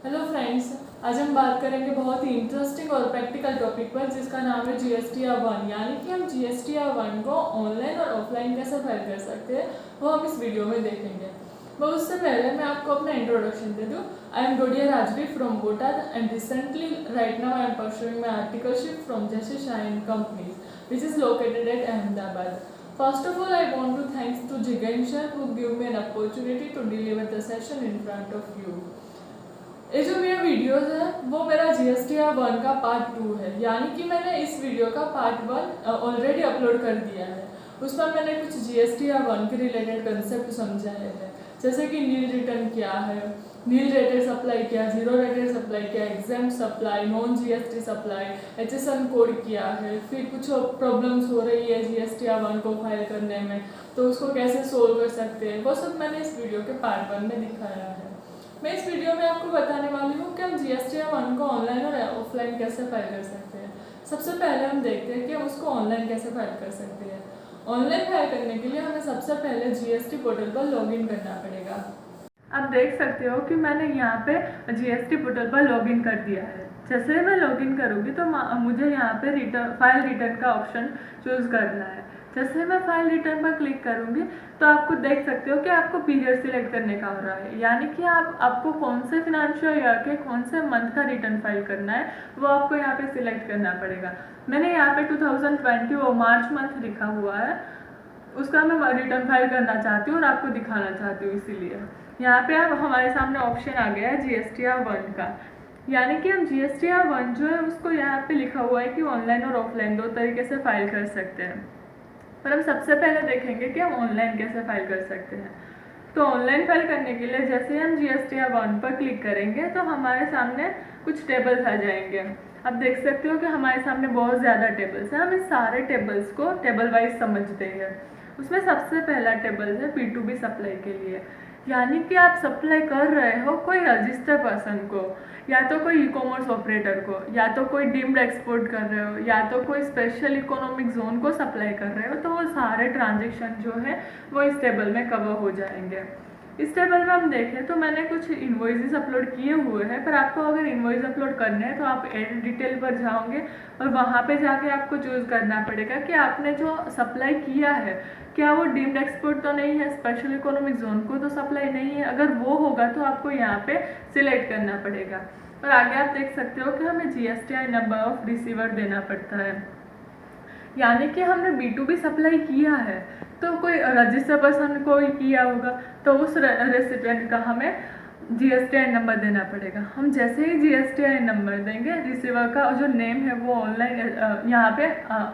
Hello friends, आज हम बात करेंगे बहुत ही इंटरेस्टिंग और प्रैक्टिकल टॉपिक पर जिसका नाम है GSTR1। यानी कि हम GSTR1 को ऑनलाइन और ऑफलाइन कैसे फाइल कर सकते हैं वो हम इस वीडियो में देखेंगे। पर उससे पहले मैं आपको अपना इंट्रोडक्शन दे दूँ। I am Dodiya Rajvi from Botad and recently right now I am pursuing my articleship from जैसे shine companies which is located at Ahmedabad. First of all, I want to thanks to Jigan sir who gave me an opportunity to deliver the session in front of you. ये जो मेरा videos है वो मेरा GSTR1 का part 2 है। यानी कि मैंने इस वीडियो का पार्ट 1 ऑलरेडी अपलोड कर दिया है। उसमें मैंने कुछ GSTR1 के रिलेटेड कंसेप्ट समझाए हैं, जैसे कि नील रिटर्न क्या है, नील रेटेड सप्लाई क्या, जीरो रेटेड सप्लाई क्या, exempt supply, non GST supply, HSN code क्या है, फिर कुछ प्रॉब्लम्स हो रही है GSTR1 को फाइल करने में तो उसको कैसे सोल्व कर सकते हैं, वो सब मैंने इस वीडियो के पार्ट 1 में दिखाया है। मैं इस वीडियो में आपको बताने वाली हूँ कि हम GSTR1 को ऑनलाइन और ऑफलाइन कैसे फाइल कर सकते हैं। सबसे पहले हम देखते हैं कि हम उसको ऑनलाइन कैसे फाइल कर सकते हैं। ऑनलाइन फाइल करने के लिए हमें सबसे पहले GST पोर्टल पर लॉगिन करना पड़ेगा। आप देख सकते हो कि मैंने यहाँ पे GST पोर्टल पर लॉगिन कर दिया है। जैसे मैं लॉगिन करूँगी तो मुझे यहाँ पे फाइल रिटर्न का ऑप्शन चूज़ करना है। जैसे मैं फाइल रिटर्न पर क्लिक करूँगी तो आपको देख सकते हो कि आपको पीरियड सिलेक्ट करने का हो रहा है, यानी कि आपको कौन से फिनेंशियल ईयर के कौन से मंथ का रिटर्न फाइल करना है वो आपको यहाँ पे सिलेक्ट करना पड़ेगा। मैंने यहाँ पे 2020 और मार्च मंथ लिखा हुआ है, उसका मैं रिटर्न फाइल करना चाहती हूँ और आपको दिखाना चाहती हूँ, इसीलिए यहाँ पे अब हमारे सामने ऑप्शन आ गया है GSTR1 का। यानी कि हम GSTR1 जो है उसको यहाँ पे लिखा हुआ है कि ऑनलाइन और ऑफलाइन दो तरीके से फाइल कर सकते हैं। पर हम सबसे पहले देखेंगे कि हम ऑनलाइन कैसे फाइल कर सकते हैं। तो ऑनलाइन फाइल करने के लिए जैसे हम GSTR1 पर क्लिक करेंगे तो हमारे सामने कुछ टेबल्स आ जाएंगे। आप देख सकते हो कि हमारे सामने बहुत ज़्यादा टेबल्स हैं। हम इस सारे टेबल्स को टेबल वाइज समझते हैं। उसमें सबसे पहला टेबल है B2B सप्लाई के लिए, यानी कि आप सप्लाई कर रहे हो कोई रजिस्टर पर्सन को, या तो कोई ई-कॉमर्स ऑपरेटर को, या तो कोई डीम्ड एक्सपोर्ट कर रहे हो, या तो कोई स्पेशल इकोनॉमिक जोन को सप्लाई कर रहे हो, तो वो सारे ट्रांजेक्शन जो है वो इस टेबल में कवर हो जाएंगे। इस टेबल में हम देखें तो मैंने कुछ इन्वॉइसेस अपलोड किए हुए हैं, पर आपको अगर इन्वॉइस अपलोड करने हैं तो आप एड डिटेल पर जाओगे और वहाँ पे जाके आपको चूज़ करना पड़ेगा कि आपने जो सप्लाई किया है क्या वो डीम्ड एक्सपोर्ट तो नहीं है, स्पेशल इकोनॉमिक जोन को तो सप्लाई नहीं है। अगर वो होगा तो आपको यहाँ पे सिलेक्ट करना पड़ेगा। और आगे आप देख सकते हो कि हमें GSTI नंबर ऑफ रिसीवर देना पड़ता है, यानी कि हमने B2B सप्लाई किया है तो कोई रजिस्टर पर्सन को किया होगा तो उस रेसिपिएंट का हमें GSTI नंबर देना पड़ेगा। हम जैसे ही GSTI नंबर देंगे रिसीवर का जो नेम है वो ऑनलाइन यहाँ पे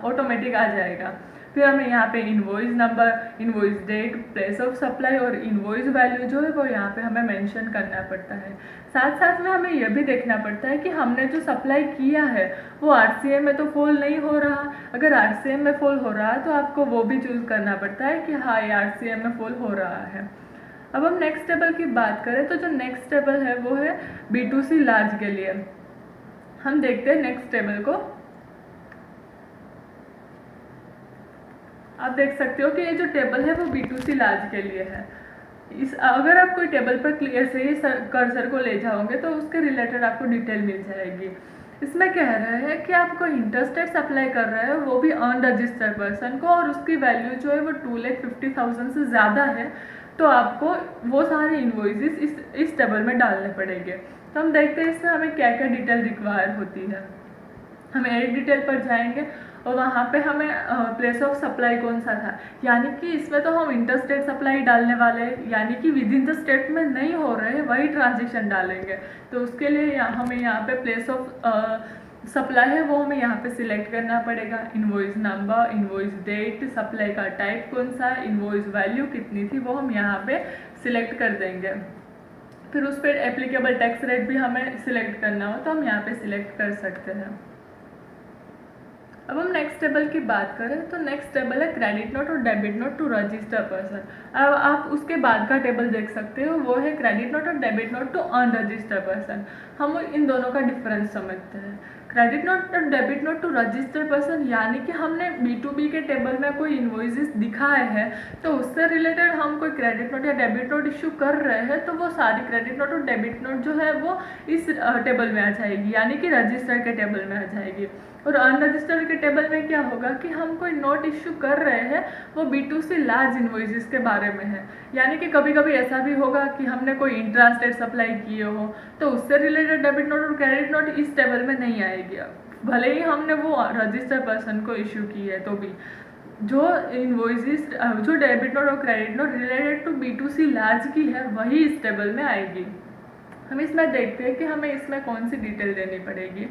ऑटोमेटिक आ जाएगा। फिर हमें यहाँ पे invoice number, invoice date, place of supply और इन्वॉइस वैल्यू जो है वो यहाँ पे हमें मेंशन करना पड़ता है। साथ साथ में हमें यह भी देखना पड़ता है कि हमने जो सप्लाई किया है वो RCM में तो फॉल नहीं हो रहा। अगर RCM में फॉल हो रहा है तो आपको वो भी चूज़ करना पड़ता है कि हाँ ये RCM में फॉल हो रहा है। अब हम नेक्स्ट टेबल की बात करें तो जो नेक्स्ट टेबल है वो है B2C लार्ज के लिए। हम देखते हैं नेक्स्ट टेबल को। आप देख सकते हो कि ये जो टेबल है वो B2C लार्ज के लिए है। अगर आप कोई टेबल पर ऐसे ही कर्सर को ले जाओगे तो उसके रिलेटेड आपको डिटेल मिल जाएगी। इसमें कह रहे हैं कि आप कोई इंटरस्टेट सप्लाई कर रहे हो वो भी अनरजिस्टर्ड पर्सन को, और उसकी वैल्यू जो है वो 2,50,000 से ज़्यादा है, तो आपको वो सारे इन्वॉइसेस इस टेबल में डालने पड़ेंगे। तो हम देखते हैं इसमें हमें क्या क्या डिटेल रिक्वायर होती है। हम एडिट डिटेल पर जाएंगे और वहाँ पे हमें प्लेस ऑफ सप्लाई कौन सा था, यानी कि इसमें तो हम इंटरस्टेट सप्लाई डालने वाले हैं, यानी कि विद इन द स्टेट में नहीं हो रहे वही ट्रांजेक्शन डालेंगे। तो उसके लिए हमें यहाँ पे प्लेस ऑफ सप्लाई है वो हमें यहाँ पे सिलेक्ट करना पड़ेगा। Invoice number, invoice date, supply का टाइप कौन सा है, इन्वॉइस वैल्यू कितनी थी वो हम यहाँ पे सिलेक्ट कर देंगे। फिर उस पर एप्लीकेबल टैक्स रेट भी हमें सिलेक्ट करना हो तो हम यहाँ पे सिलेक्ट कर सकते हैं। अब हम नेक्स्ट टेबल की बात करें तो नेक्स्ट टेबल है क्रेडिट नोट और debit note to register person. अब आप उसके बाद का टेबल देख सकते हो, वो है क्रेडिट नोट और debit note to unregister person. हम इन दोनों का डिफरेंस समझते हैं। क्रेडिट नोट और debit note to registered person, यानी कि हमने B2B के टेबल में कोई इन्वॉइसेस दिखाए हैं तो उससे रिलेटेड हम कोई क्रेडिट नोट या डेबिट नोट इशू कर रहे हैं तो वो सारी क्रेडिट नोट और डेबिट नोट जो है वो इस टेबल में आ जाएगी, यानी कि रजिस्टर्ड के टेबल में आ जाएगी। और अनरजिस्टर्ड के टेबल में क्या होगा कि हम कोई नोट इश्यू कर रहे हैं वो B2C लार्ज इन्वॉइसेस के बारे में है, यानी कि कभी कभी ऐसा भी होगा कि हमने कोई इंट्रास्टेट सप्लाई किए हो तो उससे रिलेटेड डेबिट नोट और क्रेडिट नोट इस टेबल में नहीं आएगी, भले ही हमने वो रजिस्टर्ड पर्सन को इश्यू की है तो भी। जो इन्वॉइसेस जो डेबिट नोट और credit note related to B2C large की है वही इस टेबल में आएगी। हम इसमें देखते हैं कि हमें इसमें कौन सी डिटेल देनी पड़ेगी।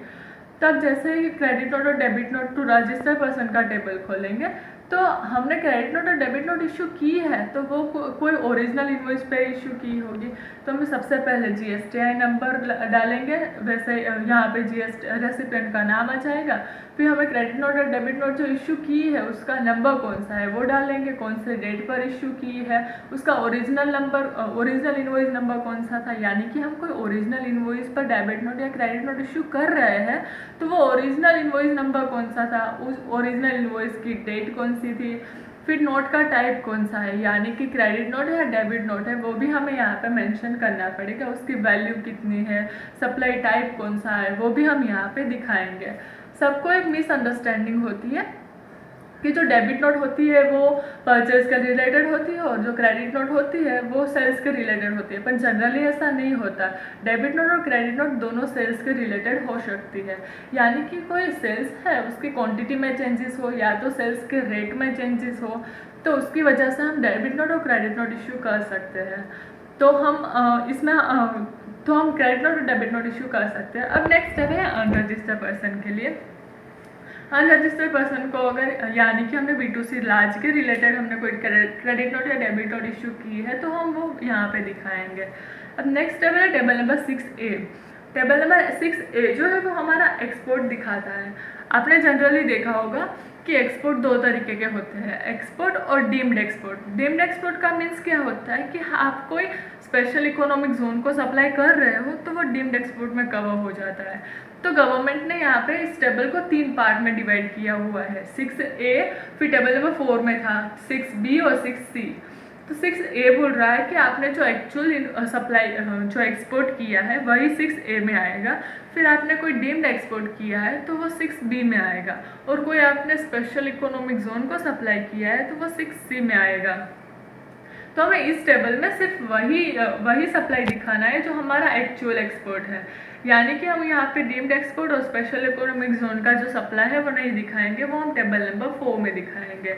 तब जैसे ही क्रेडिट नोट और debit note to registered person का टेबल खोलेंगे तो हमने क्रेडिट नोट और डेबिट नोट इशू की है तो वो कोई ओरिजिनल इन्वॉइस पे इशू की होगी तो हम सबसे पहले GSTI नंबर डालेंगे, वैसे यहाँ पे रेसिपिएंट का नाम आ जाएगा। फिर हमें क्रेडिट नोट और डेबिट नोट जो इशू की है उसका नंबर कौन सा है वो डालेंगे, कौन से डेट पर इशू की है, उसका ओरिजिनल इन्वॉइस नंबर कौन सा था, यानी कि हम कोई ओरिजिनल इन्वॉइस पर डेबिट नोट या क्रेडिट नोट इशू कर रहे हैं तो वो ओरिजिनल इन्वॉइस नंबर कौन सा था, उस ओरिजिनल इन्वॉइस की डेट कौन सी थी, फिर नोट का टाइप कौन सा है, यानी कि क्रेडिट नोट है या डेबिट नोट है वो भी हमें यहाँ पे मेंशन करना पड़ेगा, उसकी वैल्यू कितनी है, सप्लाई टाइप कौन सा है वो भी हम यहाँ पे दिखाएंगे। सबको एक मिसअंडरस्टैंडिंग होती है कि जो डेबिट नोट होती है वो परचेज के रिलेटेड होती है और जो क्रेडिट नोट होती है वो सेल्स के रिलेटेड होती है, पर जनरली ऐसा नहीं होता। डेबिट नोट और क्रेडिट नोट दोनों सेल्स के रिलेटेड हो सकती है, यानी कि कोई सेल्स है उसकी क्वांटिटी में चेंजेस हो या तो सेल्स के रेट में चेंजेस हो तो उसकी वजह से हम डेबिट नोट और क्रेडिट नोट इशू कर सकते हैं। तो हम क्रेडिट नोट और डेबिट नोट इशू कर सकते हैं। अब नेक्स्ट स्टेप है अनरजिस्टर्ड पर्सन के लिए। अनरजिस्टर्ड पर्सन को अगर, यानी कि हमने B2C लार्ज के रिलेटेड हमने कोई क्रेडिट नोट या डेबिट नोट इशू की है तो हम वो यहाँ पे दिखाएंगे। अब नेक्स्ट टेबल है table number 6A। Table number 6A जो है वो हमारा एक्सपोर्ट दिखाता है। आपने जनरली देखा होगा कि एक्सपोर्ट दो तरीके के होते हैं, एक्सपोर्ट और डीम्ड एक्सपोर्ट। डीम्ड एक्सपोर्ट का मीन्स क्या होता है कि आप कोई स्पेशल इकोनॉमिक जोन को सप्लाई कर रहे हो तो वो डीम्ड एक्सपोर्ट में कवर हो जाता है। तो गवर्नमेंट ने यहाँ पे इस टेबल को 3 पार्ट में डिवाइड किया हुआ है। 6A फिर टेबल नंबर 4 में था 6B और 6C। तो 6A बोल रहा है कि आपने जो एक्चुअल सप्लाई जो एक्सपोर्ट किया है वही 6A में आएगा, फिर आपने कोई डीम्ड एक्सपोर्ट किया है तो वो 6B में आएगा, और कोई आपने स्पेशल इकोनॉमिक जोन को सप्लाई किया है तो वो 6C में आएगा। तो हमें इस टेबल में सिर्फ वही सप्लाई दिखाना है जो हमारा एक्चुअल एक्सपोर्ट है, यानी कि हम यहाँ पे डीम्ड एक्सपोर्ट और स्पेशल इकोनॉमिक जोन का जो सप्लाई है वो नहीं दिखाएंगे, वो हम टेबल नंबर 4 में दिखाएंगे।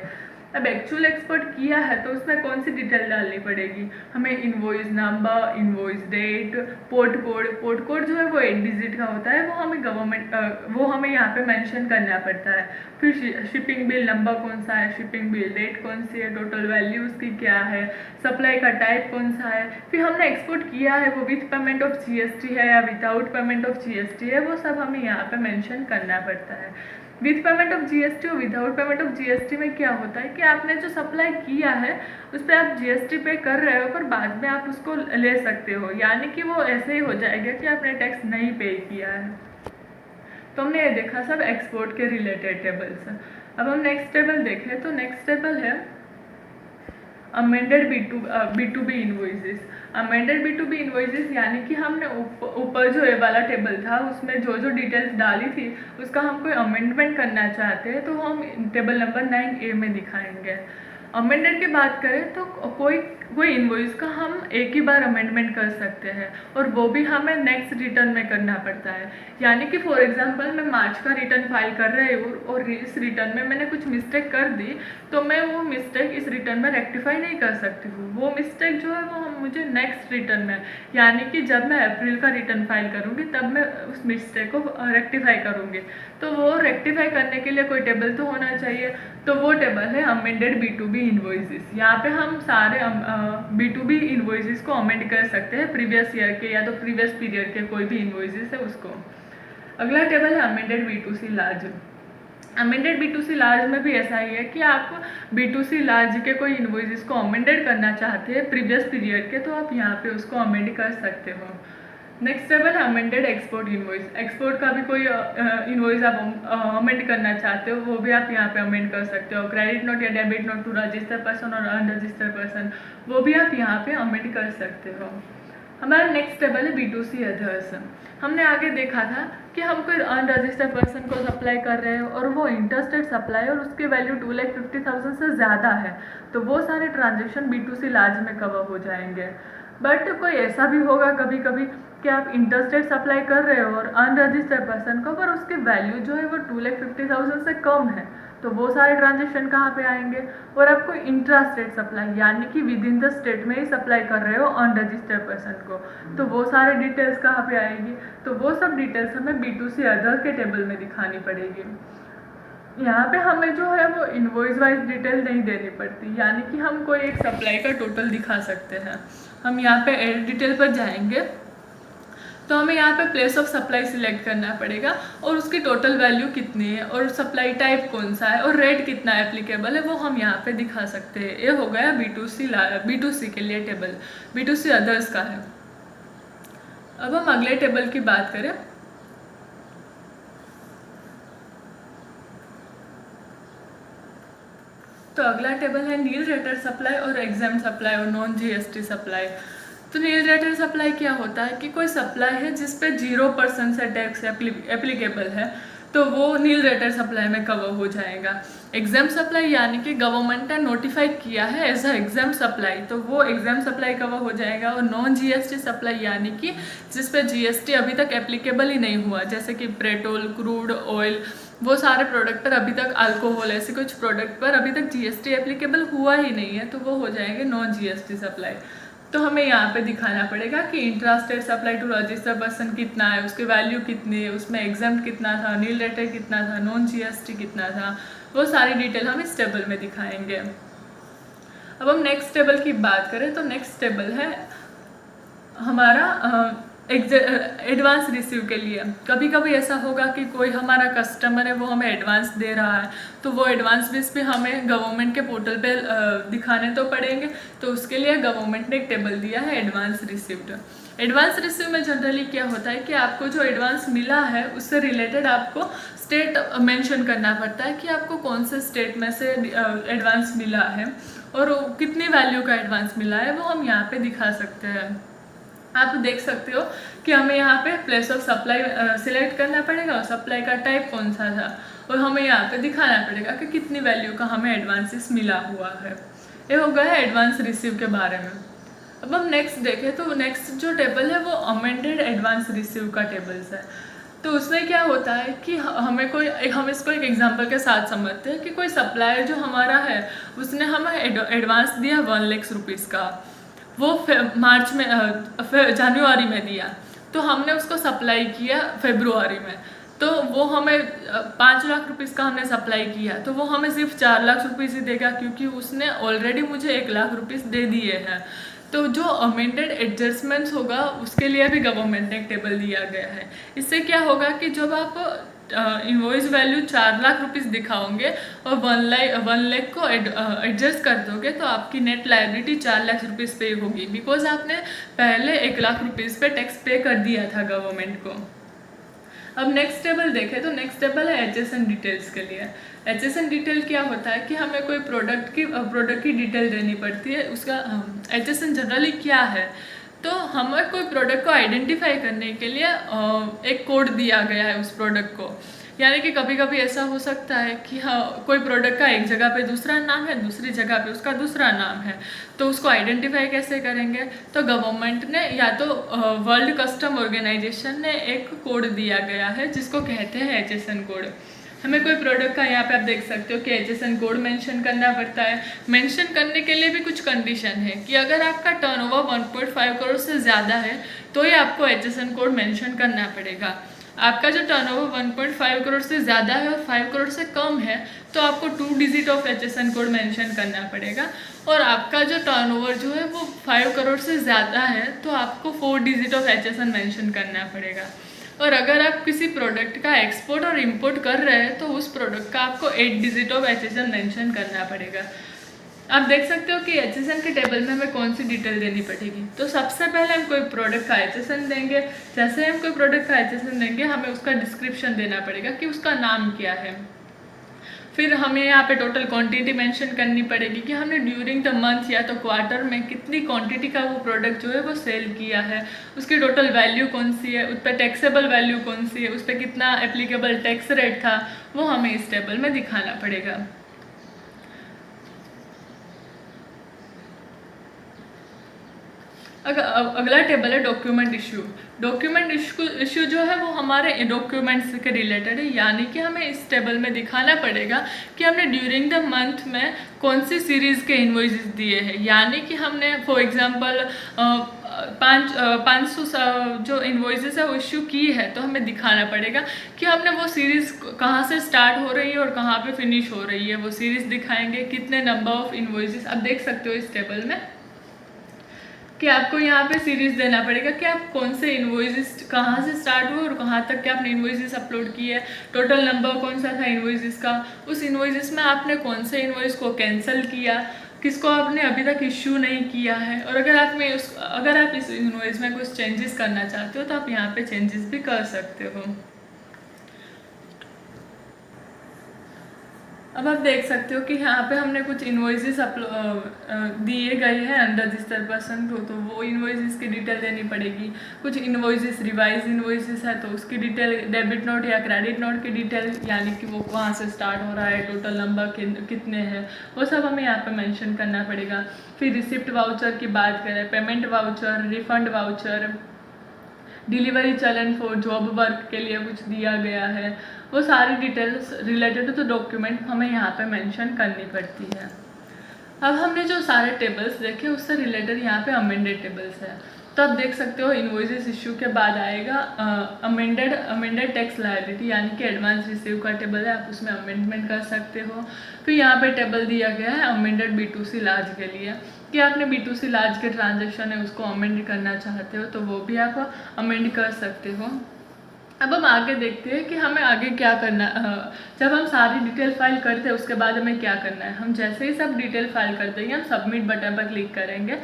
अब एक्चुअल एक्सपोर्ट किया है तो उसमें कौन सी डिटेल डालनी पड़ेगी, हमें invoice number, invoice date, port code जो है वो 8 डिजिट का होता है, वो हमें यहाँ पे मेंशन करना पड़ता है। फिर शिपिंग बिल नंबर कौन सा है, शिपिंग बिल डेट कौन सी है, टोटल वैल्यू उसकी क्या है, सप्लाई का टाइप कौन सा है, फिर हमने एक्सपोर्ट किया है वो विथ पेमेंट ऑफ GST है या विदाउट पेमेंट ऑफ GST है, वो सब हमें यहाँ पे मेंशन करना पड़ता है। विथ पेमेंट ऑफ GST और विदाउट पेमेंट ऑफ GST में क्या होता है कि आपने जो सप्लाई किया है उस पर आप GST पे कर रहे हो पर बाद में आप उसको ले सकते हो, यानी कि वो ऐसे ही हो जाएगा कि आपने टैक्स नहीं पे किया है। तो हमने ये देखा सब एक्सपोर्ट के रिलेटेड टेबल्स। अब हम नेक्स्ट टेबल देखें तो नेक्स्ट टेबल है amended B2B invoices. Amended B2B invoices यानी कि हमने ऊपर जो ये वाला टेबल था उसमें जो जो डिटेल्स डाली थी उसका हम कोई अमेंडमेंट करना चाहते हैं तो हम टेबल नंबर 9A में दिखाएंगे। अमेंडेड की बात करें तो कोई इन्वॉइस का हम एक ही बार अमेंडमेंट कर सकते हैं और वो भी हमें नेक्स्ट रिटर्न में करना पड़ता है, यानी कि फॉर एग्जांपल मैं मार्च का रिटर्न फाइल कर रही हूँ और इस रिटर्न में मैंने कुछ मिस्टेक कर दी तो मैं वो मिस्टेक इस रिटर्न में रेक्टिफाई नहीं कर सकती हूँ। वो मिस्टेक जो है वो मुझे नेक्स्ट रिटर्न में, यानी कि जब मैं अप्रैल का रिटर्न फाइल करूँगी तब मैं उस मिस्टेक को रेक्टिफाई करूँगी, तो वो रेक्टिफाई करने के लिए कोई टेबल तो होना चाहिए, तो वो टेबल है अमेंडेड B2B इन्वॉइसेस। यहाँ पे हम सारे B2B इन्वॉइसेस को अमेंड कर सकते हैं, प्रीवियस ईयर के या तो प्रीवियस पीरियड के कोई भी इन्वॉइसेस है उसको। अगला टेबल है amended B2C large. Amended B2C large में भी ऐसा ही है कि आप B2C लार्ज के कोई इन्वॉइसेस को अमेंडेड करना चाहते हैं प्रीवियस पीरियड के तो आप यहाँ पे उसको अमेंड कर सकते हो। नेक्स्ट टेबल है अमेंडेड एक्सपोर्ट इनवॉइस। एक्सपोर्ट का भी कोई इनवॉइस आप अमेंड करना चाहते हो वो भी आप यहाँ पे अमेंड कर सकते हो। क्रेडिट नोट या debit note to registered person और अनरजिस्टर्ड पर्सन वो भी आप यहाँ पे अमेंड कर सकते हो। हमारा नेक्स्ट टेबल है B2C अदर्स। हमने आगे देखा था कि हम कोई अनरजिस्टर्ड पर्सन को सप्लाई कर रहे हो और वो इंटरस्टेट सप्लाई और उसकी वैल्यू 2,50,000 से ज़्यादा है तो वो सारे ट्रांजेक्शन B2C लार्ज में कवर हो जाएंगे। बट कोई ऐसा भी होगा कभी कभी कि आप इंटरस्टेट सप्लाई कर रहे हो और अनरजिस्टर्ड पर्सन को पर उसकी वैल्यू जो है वो 2,50,000 से कम है तो वो सारे ट्रांजेक्शन कहाँ पे आएंगे। और आपको इंट्रास्टेट सप्लाई यानी कि विद इन द स्टेट में ही सप्लाई कर रहे हो अनरजिस्टर्ड पर्सन को तो वो सारे डिटेल्स कहाँ पे आएगी। तो वो सब डिटेल्स हमें B2C अदर के टेबल में दिखानी पड़ेगी। यहाँ पे हमें जो है वो इनवॉइस वाइज डिटेल नहीं देनी पड़ती यानी कि हम कोई एक सप्लाई का टोटल दिखा सकते हैं। हम यहाँ पे एड डिटेल पर जाएंगे तो हमें यहाँ पे प्लेस ऑफ सप्लाई सिलेक्ट करना पड़ेगा और उसकी टोटल वैल्यू कितनी है और सप्लाई टाइप कौन सा है और रेट कितना एप्लीकेबल है वो हम यहाँ पे दिखा सकते हैं। ये हो गया B2C के लिए टेबल। B2C अदर्स का है। अब हम अगले टेबल की बात करें तो अगला टेबल है नील रेटेड सप्लाई और एग्जाम सप्लाई और नॉन GST सप्लाई। तो नील रेटेड सप्लाई क्या होता है कि कोई सप्लाई है जिस पे 0% से टैक्स एप्लीकेबल है तो वो नील रेटेड सप्लाई में कवर हो जाएगा। एग्जाम सप्लाई यानी कि गवर्नमेंट ने नोटिफाई किया है एज अ एग्जाम सप्लाई तो वो एग्जाम सप्लाई कवर हो जाएगा। और नॉन GST सप्लाई यानी कि जिस पे GST अभी तक एप्लीकेबल ही नहीं हुआ जैसे कि पेट्रोल, क्रूड ऑयल, वो सारे प्रोडक्ट पर अभी तक, अल्कोहल, ऐसे कुछ प्रोडक्ट पर अभी तक GST एप्लीकेबल हुआ ही नहीं है तो वो हो जाएंगे नॉन GST सप्लाई। तो हमें यहाँ पे दिखाना पड़ेगा कि intrastate supply to registered person कितना है, उसकी वैल्यू कितनी है, उसमें एग्जाम कितना था, नील रेटेड कितना था, नॉन GST कितना था, वो सारी डिटेल हम इस टेबल में दिखाएंगे। अब हम नेक्स्ट टेबल की बात करें तो नेक्स्ट टेबल है हमारा एडवांस रिसीव के लिए। कभी कभी ऐसा होगा कि कोई हमारा कस्टमर है वो हमें एडवांस दे रहा है तो वो एडवांस बिल्स भी हमें गवर्नमेंट के पोर्टल पे दिखाने तो पड़ेंगे तो उसके लिए गवर्नमेंट ने एक टेबल दिया है एडवांस रिसीव्ड। एडवांस रिसीव में जनरली क्या होता है कि आपको जो एडवांस मिला है उससे रिलेटेड आपको स्टेट मेंशन करना पड़ता है कि आपको कौन से स्टेट में से एडवांस मिला है और कितनी वैल्यू का एडवांस मिला है वो हम यहाँ पे दिखा सकते हैं। आप देख सकते हो कि हमें यहाँ पे प्लेस ऑफ सप्लाई सिलेक्ट करना पड़ेगा और सप्लाई का टाइप कौन सा था और हमें यहाँ पे दिखाना पड़ेगा कि कितनी वैल्यू का हमें एडवांसेस मिला हुआ है। ये हो गया है एडवांस रिसीव के बारे में। अब हम नेक्स्ट देखें तो नेक्स्ट जो टेबल है वो अमेंडेड एडवांस रिसीव का टेबल्स है। तो उसमें क्या होता है कि हम इसको एक एग्जांपल के साथ समझते हैं कि कोई सप्लायर जो हमारा है उसने हमें एडवांस दिया 1 लाख रुपीज़ का, वो मार्च में जनवरी में दिया तो हमने उसको सप्लाई किया फरवरी में तो वो हमें 5 लाख रुपीज़ का हमने सप्लाई किया तो वो हमें सिर्फ 4 लाख रुपीज़ ही देगा क्योंकि उसने ऑलरेडी मुझे 1 लाख रुपीज़ दे दिए हैं। तो जो अमेंडेड एडजस्टमेंट्स होगा उसके लिए भी गवर्नमेंट ने एक टेबल दिया गया है। इससे क्या होगा कि जब आप इनवॉइस वैल्यू 4 लाख रुपीज़ दिखाओगे और 1 लाख को एडजस्ट कर दोगे तो आपकी नेट लायबिलिटी 4 लाख रुपीज़ पे होगी बिकॉज आपने पहले 1 लाख रुपीज़ पे टैक्स पे कर दिया था गवर्नमेंट को। अब नेक्स्ट टेबल देखें तो नेक्स्ट टेबल है HSN डिटेल्स के लिए। HSN डिटेल क्या होता है कि हमें कोई प्रोडक्ट की डिटेल देनी पड़ती है। उसका HSN जनरली क्या है तो हमें कोई प्रोडक्ट को आइडेंटिफाई करने के लिए एक कोड दिया गया है उस प्रोडक्ट को। यानी कि कभी कभी ऐसा हो सकता है कि हाँ कोई प्रोडक्ट का एक जगह पे दूसरा नाम है, दूसरी जगह पे उसका दूसरा नाम है तो उसको आइडेंटिफाई कैसे करेंगे। तो गवर्नमेंट ने या तो वर्ल्ड कस्टम ऑर्गेनाइजेशन ने एक कोड दिया गया है जिसको कहते हैं HSN कोड। हमें कोई प्रोडक्ट का यहाँ पे आप देख सकते हो कि HSN कोड मेंशन करना पड़ता है। मेंशन करने के लिए भी कुछ कंडीशन है कि अगर आपका टर्नओवर 1.5 करोड़ से ज़्यादा है तो ही आपको HSN कोड मेंशन करना पड़ेगा। आपका जो टर्नओवर 1.5 करोड़ से ज़्यादा है और 5 करोड़ से कम है तो आपको 2 digit of HSN code mention करना पड़ेगा। और आपका जो टर्नओवर जो है वो 5 करोड़ से ज़्यादा है तो आपको 4 डिजिट ऑफ HSN मेंशन करना पड़ेगा। और अगर आप किसी प्रोडक्ट का एक्सपोर्ट और इंपोर्ट कर रहे हैं तो उस प्रोडक्ट का आपको 8 डिजिट ऑफ HSN मेंशन करना पड़ेगा। आप देख सकते हो कि HSN के टेबल में हमें कौन सी डिटेल देनी पड़ेगी। तो सबसे पहले हम कोई प्रोडक्ट का HSN देंगे। जैसे हम कोई प्रोडक्ट का HSN देंगे, हमें उसका डिस्क्रिप्शन देना पड़ेगा कि उसका नाम क्या है। फिर हमें यहाँ पे टोटल क्वांटिटी मेंशन करनी पड़ेगी कि हमने ड्यूरिंग द मंथ या तो क्वार्टर में कितनी क्वांटिटी का वो प्रोडक्ट जो है वो सेल किया है, उसकी टोटल वैल्यू कौन सी है, उस पर टैक्सेबल वैल्यू कौन सी है, उस पर कितना एप्लीकेबल टैक्स रेट था, वो हमें इस टेबल में दिखाना पड़ेगा। अगला टेबल है डॉक्यूमेंट इशू। डॉक्यूमेंट इशू जो है वो हमारे डॉक्यूमेंट्स के रिलेटेड है, यानी कि हमें इस टेबल में दिखाना पड़ेगा कि हमने ड्यूरिंग द मंथ में कौन सी सीरीज़ के इन्वॉइसेस दिए हैं। यानी कि हमने फॉर एग्जांपल 500 जो इन्वॉइसेस है वो इशू की है, तो हमें दिखाना पड़ेगा कि हमने वो सीरीज़ कहाँ से स्टार्ट हो रही है और कहाँ पे फिनिश हो रही है, वो सीरीज़ दिखाएंगे। कितने नंबर ऑफ इन्वॉइसेस आप देख सकते हो इस टेबल में कि आपको यहाँ पे सीरीज देना पड़ेगा कि आप कौन से इन्वॉइसेस कहाँ से स्टार्ट हुए और कहाँ तक के आपने इन्वॉइसेस अपलोड किए, टोटल नंबर कौन सा था इन्वॉइसेस का, उस इन्वॉइसेस में आपने कौन से इन्वॉइस को कैंसिल किया, किसको आपने अभी तक इश्यू नहीं किया है, और अगर आप इस इन्वॉइस में कुछ चेंजेस करना चाहते हो तो आप यहाँ पे चेंजेस भी कर सकते हो। अब आप देख सकते हो कि यहाँ पे हमने कुछ इन्वॉइसेस दिए गए हैं अंडर दिस पर्सन को, तो वो इन्वॉइसेस की डिटेल देनी पड़ेगी। कुछ इन्वॉइसेस रिवाइज इन्वॉइसेस है तो उसकी डिटेल, डेबिट नोट या क्रेडिट नोट की डिटेल, यानी कि वो कहाँ से स्टार्ट हो रहा है, टोटल नंबर कितने हैं, वो सब हमें यहाँ पे मेंशन करना पड़ेगा। फिर रिसिप्ट वाउचर की बात करें, payment voucher, refund voucher, delivery चलन फॉर जॉब वर्क के लिए कुछ दिया गया है, वो सारी डिटेल्स रिलेटेड टू डॉक्यूमेंट हमें यहाँ पे मेंशन करनी पड़ती है। अब हमने जो सारे टेबल्स देखे उससे रिलेटेड यहाँ पे अमेंडेड टेबल्स है। तो आप देख सकते हो इन्वॉइसेस इशू के बाद आएगा अमेंडेड टैक्स लायबिलिटी, यानी कि एडवांस रिसीव का टेबल है, आप उसमें अमेंडमेंट कर सकते हो। फिर यहाँ पे टेबल दिया गया है अमेंडेड B2C लार्ज के लिए, कि आपने B2C लार्ज के ट्रांजेक्शन है उसको अमेंड करना चाहते हो तो वो भी आप अमेंड कर सकते हो। अब हम आगे देखते हैं कि हमें आगे क्या करना है। जब हम सारी डिटेल फाइल करते हैं उसके बाद हमें क्या करना है। हम जैसे ही सब डिटेल फाइल कर देंगे, हम सबमिट बटन पर क्लिक करेंगे,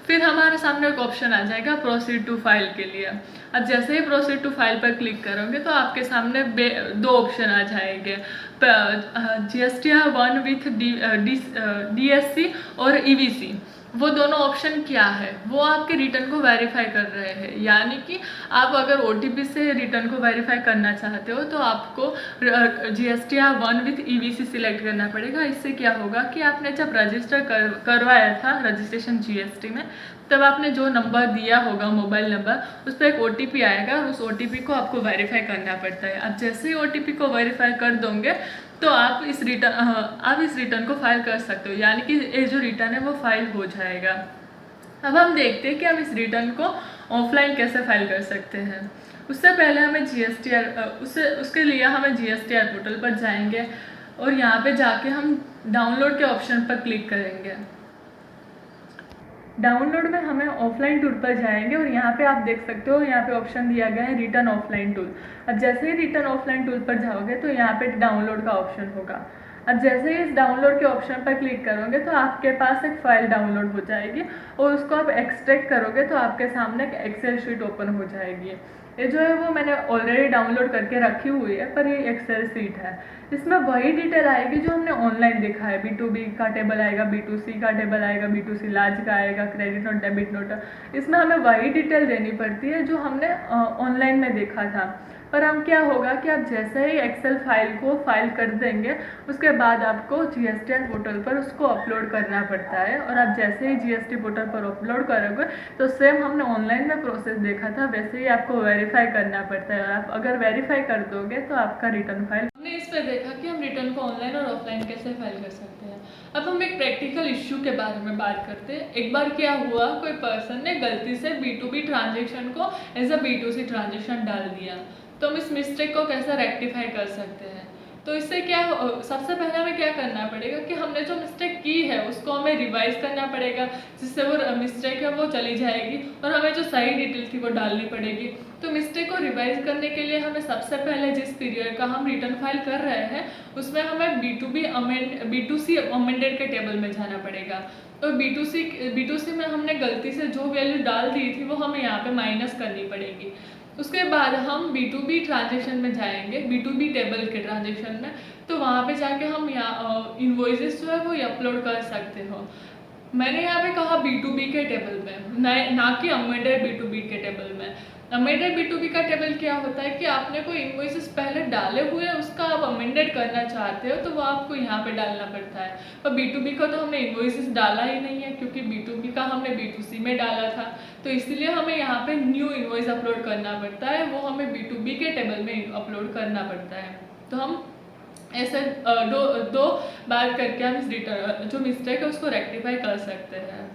फिर हमारे सामने एक ऑप्शन आ जाएगा प्रोसीड टू फाइल के लिए। अब जैसे ही प्रोसीड टू फाइल पर क्लिक करोगे तो आपके सामने दो ऑप्शन आ जाएंगे, GSTR 1 विथ DSC और EVC। वो दोनों ऑप्शन क्या है, वो आपके रिटर्न को वेरीफाई कर रहे हैं, यानी कि आप अगर OTP से रिटर्न को वेरीफाई करना चाहते हो तो आपको GSTR 1 विथ EVC सिलेक्ट करना पड़ेगा। इससे क्या होगा कि आपने जब रजिस्टर करवाया था रजिस्ट्रेशन GST में, तब आपने जो नंबर दिया होगा मोबाइल नंबर, उस पर एक OTP आएगा और उस OTP को आपको वेरीफाई करना पड़ता है। अब जैसे ही OTP को वेरीफाई कर दोगे तो आप इस रिटर्न को फाइल कर सकते हो, यानी कि ये जो रिटर्न है वो फाइल हो जाएगा। अब हम देखते हैं कि हम इस रिटर्न को ऑफलाइन कैसे फाइल कर सकते हैं। उससे पहले हमें उसके लिए हमें GSTR पोर्टल पर जाएंगे और यहाँ पे जाके हम डाउनलोड के ऑप्शन पर क्लिक करेंगे। डाउनलोड में हमें ऑफलाइन टूल पर जाएंगे और यहाँ पे आप देख सकते हो, यहाँ पे ऑप्शन दिया गया है रिटर्न ऑफलाइन टूल। अब जैसे ही रिटर्न ऑफलाइन टूल पर जाओगे तो यहाँ पे डाउनलोड का ऑप्शन होगा। अब जैसे ही इस डाउनलोड के ऑप्शन पर क्लिक करोगे तो आपके पास एक फ़ाइल डाउनलोड हो जाएगी और उसको आप एक्सट्रैक्ट करोगे तो आपके सामने एक एक्सेल शीट ओपन हो जाएगी। ये जो है वो मैंने ऑलरेडी डाउनलोड करके रखी हुई है, पर ये एक्सेल शीट है। इसमें वही डिटेल आएगी जो हमने ऑनलाइन देखा है। B2B का टेबल आएगा, B2C का टेबल आएगा, B2C लार्ज का आएगा, क्रेडिट नोट, डेबिट नोट। इसमें हमें वही डिटेल देनी पड़ती है जो हमने ऑनलाइन में देखा था। पर हम क्या होगा कि आप जैसे ही एक्सेल फाइल को फाइल कर देंगे उसके बाद आपको GSTR पोर्टल पर उसको अपलोड करना पड़ता है, और आप जैसे ही GST पोर्टल पर अपलोड करोगे तो सेम हमने ऑनलाइन में प्रोसेस देखा था वैसे ही आपको वेरीफाई करना पड़ता है। और आप अगर वेरीफाई कर दोगे तो आपका रिटर्न फाइल। हमने इस पर देखा कि हम रिटर्न को ऑनलाइन और ऑफलाइन कैसे फाइल कर सकते हैं। अब हम एक प्रैक्टिकल इश्यू के बारे में बात करते हैं। एक बार क्या हुआ, कोई पर्सन ने गलती से B2B ट्रांजेक्शन को एज अ B2C ट्रांजेक्शन डाल दिया, तो हम इस मिस्टेक को कैसे रेक्टिफाई कर सकते हैं। तो इससे क्या सबसे पहले हमें क्या करना पड़ेगा कि हमने जो मिस्टेक की है उसको हमें रिवाइज करना पड़ेगा, जिससे वो मिस्टेक है वो चली जाएगी और हमें जो सही डिटेल थी वो डालनी पड़ेगी। तो मिस्टेक को रिवाइज करने के लिए हमें सबसे पहले जिस पीरियड का हम रिटर्न फाइल कर रहे हैं उसमें हमें B2C अमेंडेड के टेबल में जाना पड़ेगा। तो B2C में हमने गलती से जो वैल्यू डाल दी थी वो हमें यहाँ पे माइनस करनी पड़ेगी। उसके बाद हम B2B ट्रांजेक्शन में जाएंगे, B2B टेबल के ट्रांजेक्शन में। तो वहाँ पे जाके हम यहाँ इन्वॉइसेस जो है वो अपलोड कर सकते हो। मैंने यहाँ पे कहा B2B के टेबल में, ना कि अमेंडेड B2B के टेबल में। अमेंडेड B2B का टेबल क्या होता है कि आपने कोई इन्वॉइसेस पहले डाले हुए हैं, उसका आप अमेंडेड करना चाहते हो तो वो आपको यहाँ पे डालना पड़ता है। पर B2B का तो हमने इन्वॉइसेस डाला ही नहीं है, क्योंकि B2B का हमने B2C में डाला था, तो इसलिए हमें यहाँ पे न्यू इन्वॉइस अपलोड करना पड़ता है, वो हमें B2B के टेबल में अपलोड करना पड़ता है। तो हम ऐसे दो बार करके हम इस जो मिस्टेक है उसको रेक्टिफाई कर सकते हैं।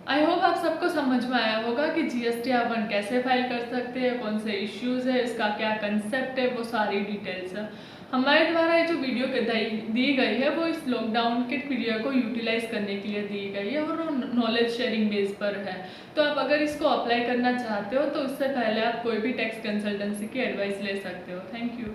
आई होप आप सबको समझ में आया होगा कि GST R1 कैसे फाइल कर सकते हैं, कौन से इश्यूज़ है, इसका क्या कंसेप्ट है, वो सारी डिटेल्स है। हमारे द्वारा ये जो वीडियो दी गई है वो इस लॉकडाउन के पीरियड को यूटिलाइज करने के लिए दी गई है और वो नॉलेज शेयरिंग बेस पर है। तो आप अगर इसको अप्लाई करना चाहते हो तो उससे पहले आप कोई भी टैक्स कंसल्टेंसी की एडवाइस ले सकते हो। Thank you.